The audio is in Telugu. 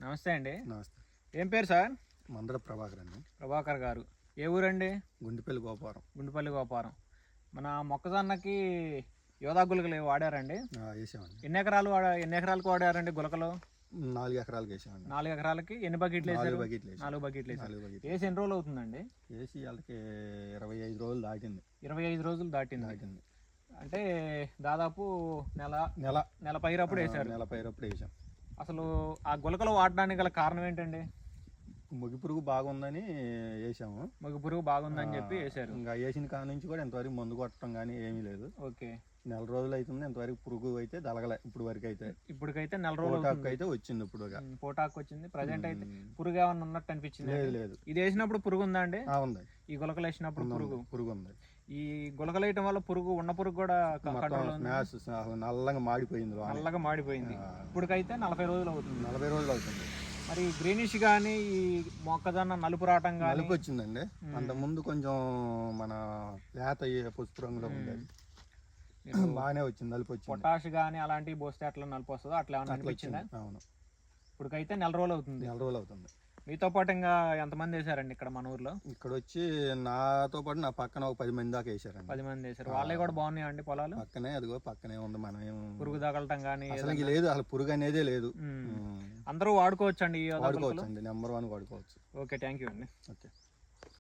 నమస్తే అండి. నమస్తే. ఏం పేరు సార్? మందర ప్రభాకర్ అండి. ప్రభాకర్ గారు. ఏ ఊరండి? గుండిపల్లి గోపారం. గుండుపల్లి గోపారం. మన మొక్కజొన్నకి యోధా గులకలు వాడారండి? వేసామండి. ఎన్ని ఎకరాలకు వాడారండి గులకలు? 4 ఎకరాలకు వేసామండి. 4 ఎకరాలకి ఎన్ని బకెట్లు వేసారు? 4 బకెట్లు వేసాం. 4 బకెట్లు వేసారు. 4 బకెట్లు వేసి ఎన్ని రోజులు అవుతుందండి? వేసి వాళ్ళకి 25 రోజులు దాటింది. 25 రోజులు దాటింది. అంటే దాదాపు నెల పైరప్పుడు వేసారు. నెల పైరప్పుడు వేసాం. అసలు ఆ గులకలు వాడడానికి గల కారణం ఏంటండి? మొగి పురుగు బాగుందని వేసాము. మొగి పురుగు బాగుందని చెప్పి వేసారు. ఇంకా వేసిన కాడ నుంచి కూడా ఇంతవరకు మందు కొట్టడం కానీ ఏమీ లేదు. ఓకే. నెల రోజులు అవుతుంది. ఇంతవరకు పురుగు అయితే దలగలే. ఇప్పటికైతే నెల రోజులు అయితే వచ్చింది. ఇప్పుడు పోటాకు వచ్చింది. ప్రజెంట్ అయితే పురుగు ఏమన్నా ఉన్నట్టు అనిపించింది? లేదు. ఇది వేసినప్పుడు పురుగు ఉందా అండి? ఉంది. ఈ గులకలు వేసినప్పుడు పురుగు ఉంది. ఈ గులకలు వేయటం వల్ల ఉన్న పురుగు కూడా నల్లగా మాడిపోయింది. ఇప్పటికైతే 40 రోజులు అవుతుంది. 40 రోజులు అవుతుంది. మరి గ్రీనిష్ గానీ ఈ మొక్కజొన్న నలుపు రావటం కానీ నలుపు వచ్చిందండి. అంత ముందు కొంచెం మన లేత పసుపు రంగులో ఉండేది. బాగానే వచ్చింది. నలుపు వచ్చింది. పొటాష్ గానీ అలాంటివి పోస్తే అట్లా నలుపు వస్తుందో అట్లా ఏమైనా అనిపించిందా? అవును. ఇప్పటికైతే నెల రోజులు అవుతుంది. మీతో పాటు ఇంకా ఎంతమంది వేసారండి ఇక్కడ మన ఊర్లో? ఇక్కడ వచ్చి నాతో పాటు నా పక్కన ఒక 10 మంది దాకా వేసారండి. 10 మంది వేసారు. వాళ్ళే కూడా బాగున్నాయండి పొలాలు? పక్కనే ఉంది. మనం ఏం పురుగు తగలటం కానీ లేదు. అసలు పురుగు అనేదే లేదు. అందరూ వాడుకోవచ్చు అండి. వాడుకోవచ్చు అండి. నెంబర్ 1 వాడుకోవచ్చు. ఓకే, థ్యాంక్ యూ అండి. ఓకే.